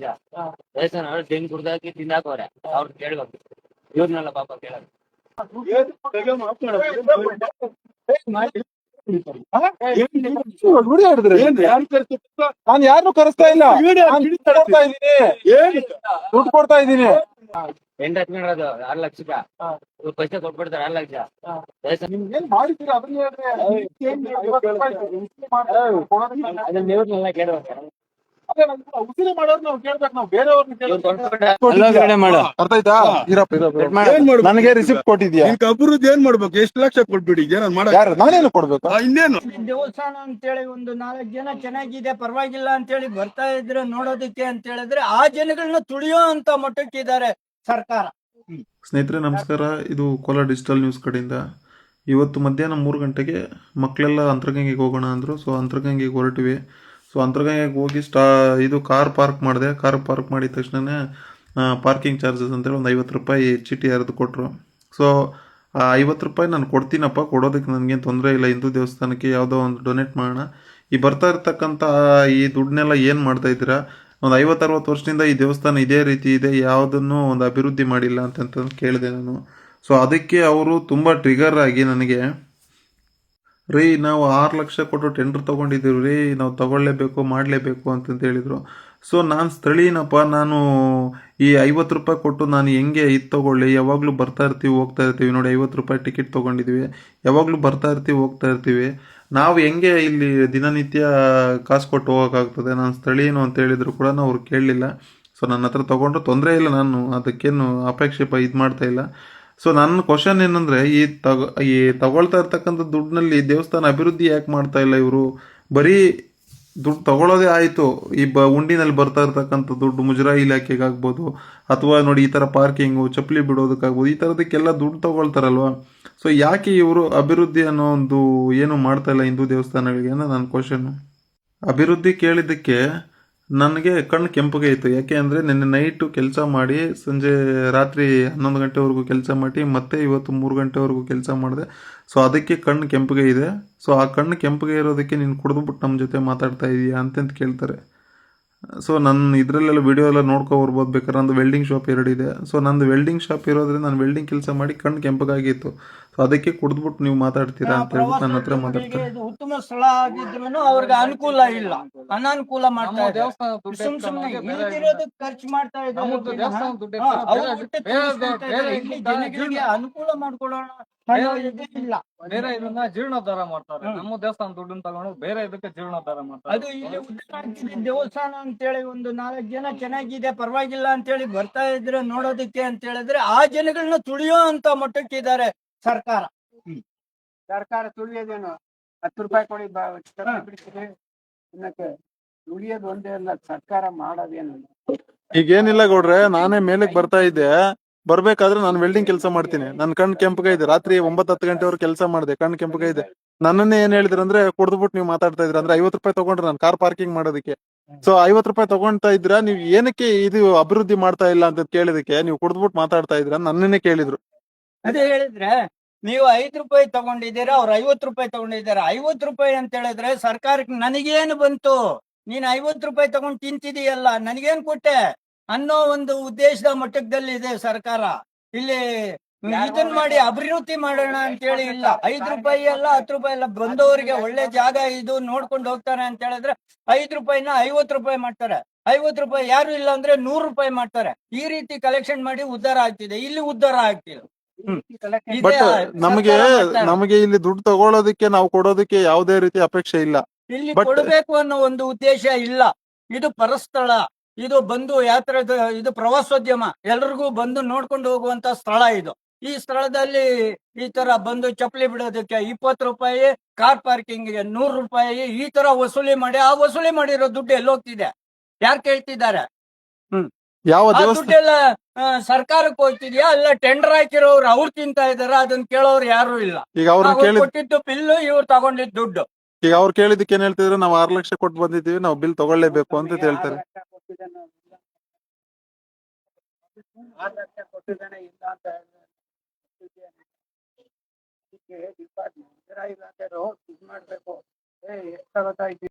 ದೇವಸ್ಥಾನ ತೆಂಗ್ ಕುಡ್ದಾಕಿ ತಿಂದಾಕೋರೆ ಅವ್ರು ಕೇಳ್ಬೇಕು, ಇವ್ರನ್ನೆಲ್ಲ ಪಾಪ ಕೇಳಕ್ ನಾನು ಯಾರನ್ನು ಕರೆಸ್ತಾ ಇಲ್ಲ, ದುಡ್ಡು ಕೊಡ್ತಾ ಇದ್ದೀನಿ. ಎಂಟು ಹತ್ಕೊಂಡ್ರದು 6 ಲಕ್ಷಕ್ಕ ಪೈಸೆ ಕೊಟ್ಬಿಡ್ತಾರೆ 6 ಲಕ್ಷ. ನಿಮ್ಗೇನ್ ಮಾಡಿದ್ದೀರಾ ಅದನ್ನ ಅದನ್ನ ಇವ್ರನ್ನೆಲ್ಲ ಕೇಳ್ಬೇಕು. ಉಸಿರಿ ಮಾಡೋರು ನಾವು ಕೇಳ್ಬೇಕು, ನಾವು ಬೇರೆಯವ್ರನ್ನ ಅರ್ಥ ಆಯ್ತಾ? ನನಗೆ ರಿಸಿಪ್ಟ್ ಕೊಟ್ಟಿದ್ಯಾ? ಅಭಿವೃದ್ಧಿ ಏನ್ ಮಾಡ್ಬೇಕು? ಎಷ್ಟು ಲಕ್ಷ ಕೊಟ್ಬಿಟ್ಟಿದ್ಯಾ? ನಾನೇನು ಕೊಡ್ಬೇಕು? ಇನ್ನೇನು ದೇವಸ್ಥಾನ ಅಂತೇಳಿ ಒಂದು 4 ಜನ ಚೆನ್ನಾಗಿದೆ ಪರವಾಗಿಲ್ಲ ಅಂತೇಳಿ ಬರ್ತಾ ಇದ್ರೆ ನೋಡೋದಕ್ಕೆ ಅಂತ ಹೇಳಿದ್ರೆ ಆ ಜನಗಳನ್ನ ತುಳಿಯೋ ಅಂತ ಮಟ್ಟಕ್ಕಿದ್ದಾರೆ ಸರ್ಕಾರ. ಸ್ನೇಹಿತರೆ ನಮಸ್ಕಾರ, ಇದು ಕೋಲಾರ ಡಿಜಿಟಲ್ ನ್ಯೂಸ್ ಕಡೆಯಿಂದ. ಇವತ್ತು ಮಧ್ಯಾಹ್ನ 3 ಗಂಟೆಗೆ ಮಕ್ಕಳೆಲ್ಲ ಅಂತರಗಂಗೆಗೆ ಹೋಗೋಣ ಅಂದರು. ಸೊ ಅಂತರಗಂಗೆಗೆ ಹೊರಟಿವಿ. ಸೊ ಅಂತರಗಂಗೆಗೆ ಹೋಗಿ ಇದು ಕಾರ್ ಪಾರ್ಕ್ ಮಾಡಿದೆ. ಕಾರ್ ಪಾರ್ಕ್ ಮಾಡಿದ ತಕ್ಷಣವೇ ಪಾರ್ಕಿಂಗ್ ಚಾರ್ಜಸ್ ಅಂತೇಳಿ ಒಂದು 50 ರೂಪಾಯಿ ಚೀಟಿ ಹರಿದು ಕೊಟ್ಟರು. ಸೊ ಆ 50 ರೂಪಾಯಿ ನಾನು ಕೊಡ್ತೀನಪ್ಪ, ಕೊಡೋದಕ್ಕೆ ನನಗೇನು ತೊಂದರೆ ಇಲ್ಲ, ಹಿಂದೂ ದೇವಸ್ಥಾನಕ್ಕೆ ಯಾವುದೋ ಒಂದು ಡೊನೇಟ್ ಮಾಡೋಣ. ಈ ಬರ್ತಾ ಇರ್ತಕ್ಕಂಥ ಈ ದುಡ್ಡನ್ನೆಲ್ಲ ಏನು ಮಾಡ್ತಾಯಿದ್ದೀರಾ? ಒಂದು 50-60 ವರ್ಷದಿಂದ ಈ ದೇವಸ್ಥಾನ ಇದೇ ರೀತಿ ಇದೆ, ಯಾವುದನ್ನು ಒಂದು ಅಭಿವೃದ್ಧಿ ಮಾಡಿಲ್ಲ ಅಂತಂತ ಕೇಳಿದೆ ನಾನು. ಸೊ ಅದಕ್ಕೆ ಅವರು ತುಂಬ ಟ್ರಿಗರ್ ಆಗಿ ನನಗೆ, ರೀ ನಾವು 6 ಲಕ್ಷ ಕೊಟ್ಟು ಟೆಂಡರ್ ತೊಗೊಂಡಿದ್ದೀವಿ ರೀ, ನಾವು ತೊಗೊಳ್ಳೇಬೇಕು ಮಾಡಲೇಬೇಕು ಅಂತಂತ ಹೇಳಿದರು. ಸೊ ನಾನು ಸ್ಥಳೀಯನಪ್ಪ, ನಾನು ಈ 50 ರೂಪಾಯಿ ಕೊಟ್ಟು ನಾನು ಹೆಂಗೆ ಇದು ತೊಗೊಳ್ಳಿ? ಯಾವಾಗಲೂ ಬರ್ತಾ ಇರ್ತೀವಿ ಹೋಗ್ತಾ ಇರ್ತೀವಿ, ನೋಡಿ 50 ರೂಪಾಯಿ ಟಿಕೆಟ್ ತೊಗೊಂಡಿದ್ದೀವಿ, ಯಾವಾಗಲೂ ಬರ್ತಾ ಇರ್ತೀವಿ ಹೋಗ್ತಾ ಇರ್ತೀವಿ, ನಾವು ಹೆಂಗೆ ಇಲ್ಲಿ ದಿನನಿತ್ಯ ಕಾಸು ಕೊಟ್ಟು ಹೋಗೋಕ್ಕಾಗ್ತದೆ? ನಾನು ಸ್ಥಳೀಯನು ಅಂತ ಹೇಳಿದ್ರು ಕೂಡ ಅವ್ರು ಕೇಳಲಿಲ್ಲ. ಸೊ ನನ್ನ ಹತ್ರ ತೊಗೊಂಡ್ರು ತೊಂದರೆ ಇಲ್ಲ, ನಾನು ಅದಕ್ಕೇನು ಅಪೇಕ್ಷೆ ಇದು ಮಾಡ್ತಾಯಿಲ್ಲ. ಸೊ ನನ್ನ ಕ್ವಶನ್ ಏನಂದರೆ, ಈ ತಗೊಳ್ತಾ ಇರ್ತಕ್ಕಂಥ ದುಡ್ಡಿನಲ್ಲಿ ದೇವಸ್ಥಾನ ಅಭಿವೃದ್ಧಿ ಯಾಕೆ ಮಾಡ್ತಾ ಇಲ್ಲ ಇವರು? ಬರೀ ದುಡ್ಡು ತಗೊಳ್ಳೋದೇ ಆಯಿತು, ಈ ಉಂಡಿನಲ್ಲಿ ಬರ್ತಾ ಇರ್ತಕ್ಕಂಥ ದುಡ್ಡು ಮುಜರಾಯಿ ಇಲಾಖೆಗಾಗ್ಬೋದು, ಅಥವಾ ನೋಡಿ ಈ ಥರ ಪಾರ್ಕಿಂಗು ಚಪ್ಪಲಿ ಬಿಡೋದಕ್ಕಾಗ್ಬೋದು, ಈ ಥರದಕ್ಕೆಲ್ಲ ದುಡ್ಡು ತಗೊಳ್ತಾರಲ್ವ. ಸೊ ಯಾಕೆ ಇವರು ಅಭಿವೃದ್ಧಿ ಅನ್ನೋ ಒಂದು ಏನು ಮಾಡ್ತಾ ಇಲ್ಲ ಹಿಂದೂ ದೇವಸ್ಥಾನಗಳಿಗೆ ಅನ್ನೋ ನನ್ನ ಕ್ವಶನ್ನು. ಅಭಿವೃದ್ಧಿ ಕೇಳಿದ್ದಕ್ಕೆ ನನಗೆ ಕಣ್ಣು ಕೆಂಪಗೆ ಇತ್ತು. ಯಾಕೆ ಅಂದರೆ ನಿನ್ನೆ ನೈಟು ಕೆಲಸ ಮಾಡಿ ಸಂಜೆ ರಾತ್ರಿ 11 ಗಂಟೆವರೆಗೂ ಕೆಲಸ ಮಾಡಿ ಮತ್ತೆ ಇವತ್ತು 3 ಗಂಟೆವರೆಗೂ ಕೆಲಸ ಮಾಡಿದೆ. ಸೊ ಅದಕ್ಕೆ ಕಣ್ಣು ಕೆಂಪಗೆ ಇದೆ. ಸೊ ಆ ಕಣ್ಣು ಕೆಂಪಗೆ ಇರೋದಕ್ಕೆ ನೀನು ಕುಡಿದ್ಬಿಟ್ಟು ನಮ್ಮ ಜೊತೆ ಮಾತಾಡ್ತಾ ಇದೀಯಾ ಅಂತಂತ ಕೇಳ್ತಾರೆ. ಸೊ ನನ್ನ ಇದರಲ್ಲೆಲ್ಲ ವಿಡಿಯೋ ಎಲ್ಲ ನೋಡ್ಕೊಬರ್ಬೋದು ಬೇಕಾದ್ರೆ. ನಂದು ವೆಲ್ಡಿಂಗ್ ಶಾಪ್ 2 ಇದೆ. ಸೊ ನಂದು ವೆಲ್ಡಿಂಗ್ ಶಾಪ್ ಇರೋದ್ರಿಂದ ನಾನು ವೆಲ್ಡಿಂಗ್ ಕೆಲಸ ಮಾಡಿ ಕಣ್ಣು ಕೆಂಪಗಾಗಿತ್ತು. ಸೊ ಅದಕ್ಕೆ ಕುಡಿದ್ಬಿಟ್ಟು ನೀವು ಮಾತಾಡ್ತೀರಾ ಅಂತ ಹೇಳ್ಬಿಟ್ಟು ನನ್ನ ಹತ್ರ ಮಾತಾಡ್ತಾರೆ. ಉತ್ತಮ ಸ್ಥಳ ಆಗಿದ್ರು ಅವ್ರಿಗೆ ಅನುಕೂಲ ಇಲ್ಲ, ಅನಾನುಕೂಲ ಮಾಡ್ತಾ ಇದ್ದಾರೆ. ಸುಮ್ ಸುಮ್ನೆ ಇಲ್ದಿರೋದಕ್ಕೆ ಖರ್ಚು ಮಾಡ್ತಾ ಇದ್ದಾರೆ. ಜನಗಳಿಗೆ ಅನುಕೂಲ ಮಾಡ್ಕೊಡೋಣ ಇಲ್ಲ, ಬೇರೆ ಇದನ್ನ ಜೀರ್ಣೋದ್ಧಾರ ಮಾಡ್ತಾರೆ. ನಮ್ಮ ದೇವಸ್ಥಾನ ದುಡ್ಡನ್ನ ತಗೊಂಡು ಬೇರೆ ಇದಕ್ಕೆ ಜೀರ್ಣೋದ್ಧಾರ ಮಾಡ್ತಾರೆ. ಅದು ಇಲ್ಲಿ ಉತ್ತರಾಂಚಲ ದೇವಸ್ಥಾನ ಅಂತೇಳಿ ಒಂದು 4 ಜನ ಚೆನ್ನಾಗಿದೆ ಪರವಾಗಿಲ್ಲ ಅಂತೇಳಿ ಬರ್ತಾ ಇದ್ರೆ ನೋಡೋದಕ್ಕೆ ಅಂತ ಹೇಳಿದ್ರೆ ಆ ಜನಗಳನ್ನ ತುಳಿಯೋ ಅಂತ ಮಟ್ಟಕ್ಕಿದ್ದಾರೆ ಸರ್ಕಾರ. ಸರ್ಕಾರ ತುಳಿಯೋದೇನು? 10 ರೂಪಾಯಿ ಕೊಡಿ ಬಿಡ್ತೀವಿ, ತುಳಿಯೋದು ಒಂದೇ ಅಲ್ಲ, ಸರ್ಕಾರ ಮಾಡೋದೇನು? ಈಗೇನಿಲ್ಲ ಗೌಡ್ರೆ, ನಾನೇ ಮೇಲಕ್ಕೆ ಬರ್ತಾ ಇದ್ದೆ. ಬರ್ಬೇಕಾದ್ರೆ ನಾನು ವೆಲ್ಡಿಂಗ್ ಕೆಲಸ ಮಾಡ್ತೀನಿ, ನನ್ನ ಕಣ್ಣು ಕೆಂಪಗೆ ಇದೆ. ರಾತ್ರಿ 9-10 ಗಂಟೆವರೆಗೆ ಕೆಲಸ ಮಾಡಿದೆ, ಕಣ್ಣು ಕೆಂಪಗೆ ಇದೆ. ನನ್ನನ್ನೇ ಏನ್ ಹೇಳಿದ್ರು ಅಂದ್ರೆ, ಕುಡ್ದ್ಬಿಟ್ಟು ನೀವು ಮಾತಾಡ್ತಾ ಇದ್ರ ಅಂದ್ರೆ 50 ರೂಪಾಯಿ ತಗೊಂಡ್ರೆ ನಾನು ಕಾರ್ ಪಾರ್ಕಿಂಗ್ ಮಾಡೋದಕ್ಕೆ. ಸೊ 50 ರೂಪಾಯಿ ತಗೊಂತಾ ಇದ್ರ, ನೀವು ಏನಕ್ಕೆ ಇದು ಅಭಿವೃದ್ಧಿ ಮಾಡ್ತಾ ಇಲ್ಲ ಅಂತ ಕೇಳಿದಕ್ಕೆ ನೀವು ಕುಡ್ದ್ಬಿಟ್ಟು ಮಾತಾಡ್ತಾ ಇದ್ರ ನನ್ನನ್ನೇ ಕೇಳಿದ್ರು. ಅದೇ ಹೇಳಿದ್ರೆ ನೀವು 5 ರೂಪಾಯಿ ತಗೊಂಡಿದ್ದೀರಾ, ಅವ್ರು 50 ರೂಪಾಯಿ ತಗೊಂಡಿದ್ದಾರೆ. 50 ರೂಪಾಯಿ ಅಂತ ಹೇಳಿದ್ರೆ ಸರ್ಕಾರಕ್ಕೆ ನನಗೇನು ಬಂತು? ನೀನ್ 50 ರೂಪಾಯಿ ತಗೊಂಡು ತಿಂತಿದೀಯಲ್ಲ, ನನಗೇನ್ ಕೊಟ್ಟೆ ಅನ್ನೋ ಒಂದು ಉದ್ದೇಶದ ಮಟ್ಟದಲ್ಲಿ ಇದೆ ಸರ್ಕಾರ. ಇಲ್ಲಿ ಇದನ್ ಮಾಡಿ ಅಭಿವೃದ್ಧಿ ಮಾಡೋಣ ಅಂತೇಳಿ ಇಲ್ಲ. 5 ರೂಪಾಯಿ ಅಲ್ಲ 10 ರೂಪಾಯಿ ಅಲ್ಲ, ಬಂದವರಿಗೆ ಒಳ್ಳೆ ಜಾಗ ಇದು ನೋಡ್ಕೊಂಡು ಹೋಗ್ತಾರೆ ಅಂತ ಹೇಳಿದ್ರೆ 5 ರೂಪಾಯಿನ 50 ರೂಪಾಯಿ ಮಾಡ್ತಾರೆ. 50 ರೂಪಾಯಿ ಯಾರು ಇಲ್ಲ ಅಂದ್ರೆ 100 ರೂಪಾಯಿ ಮಾಡ್ತಾರೆ. ಈ ರೀತಿ ಕಲೆಕ್ಷನ್ ಮಾಡಿ ಉದ್ಧಾರ ಆಗ್ತಿದೆ, ಇಲ್ಲಿ ಉದ್ಧಾರ ಆಗ್ತಿಲ್ಲ. ಬಟ್ ನಮಗೆ ಇಲ್ಲಿ ದುಡ್ಡು ತಗೊಳ್ಳೋದಕ್ಕೆ ನಾವು ಕೊಡೋದಕ್ಕೆ ಯಾವುದೇ ರೀತಿ ಅಪೇಕ್ಷೆ ಇಲ್ಲ. ಇಲ್ಲಿ ಕೊಡಬೇಕು ಅನ್ನೋ ಒಂದು ಉದ್ದೇಶ ಇಲ್ಲ. ಇದು ಪರಸ್ಥಳ, ಇದು ಬಂದು ಯಾತ್ರದ, ಇದು ಪ್ರವಾಸೋದ್ಯಮ, ಎಲ್ರಿಗೂ ಬಂದು ನೋಡ್ಕೊಂಡು ಹೋಗುವಂತ ಸ್ಥಳ ಇದು. ಈ ಸ್ಥಳದಲ್ಲಿ ಈ ತರ ಬಂದು ಚಪ್ಪಲಿ ಬಿಡೋದಕ್ಕೆ 20 ರೂಪಾಯಿ, ಕಾರ್ ಪಾರ್ಕಿಂಗ್ ಗೆ 100 ರೂಪಾಯಿ, ಈ ತರ ವಸೂಲಿ ಮಾಡಿ, ಆ ವಸೂಲಿ ಮಾಡಿರೋ ದುಡ್ಡು ಎಲ್ಲೋಗ್ತಿದೆ? ಯಾರು ಕೇಳ್ತಿದ್ದಾರೆ? ಯಾವ ದುಡ್ಡೆಲ್ಲ ಸರ್ಕಾರಕ್ಕೆ ಹೋಗ್ತಿದ್ಯಾ? ಅಲ್ಲ ಟೆಂಡರ್ ಹಾಕಿರೋರು ಅವ್ರು ತಿಂತಾ ಇದಾರ? ಅದನ್ನ ಕೇಳೋರು ಯಾರು ಇಲ್ಲ. ಈಗ ಅವ್ರು ಕೊಟ್ಟಿದ್ದು ಬಿಲ್ಲು, ಇವ್ರು ತಗೊಂಡಿದ್ ದುಡ್ಡು. ಈಗ ಅವ್ರು ಕೇಳಿದಕ್ಕೆ ಏನ್ ಹೇಳ್ತಿದ್ರು? ನಾವು 6 ಲಕ್ಷ ಕೊಟ್ಟು ಬಂದಿದ್ದೀವಿ, ನಾವು ಬಿಲ್ ತಗೊಳ್ಳೇಬೇಕು ಅಂತ ಹೇಳ್ತಾರೆ. 6 ಲಕ್ಷ ಕೊಟ್ಟಿದ್ದಾನೆ ಇಲ್ಲ ಅಂತ ಡಿಪಾರ್ಟ್ಮೆಂಟ್ ಇಲಾಖೆ ಮಾಡ್ಬೇಕು. ಎಷ್ಟು ಗೊತ್ತಾಯ್ತು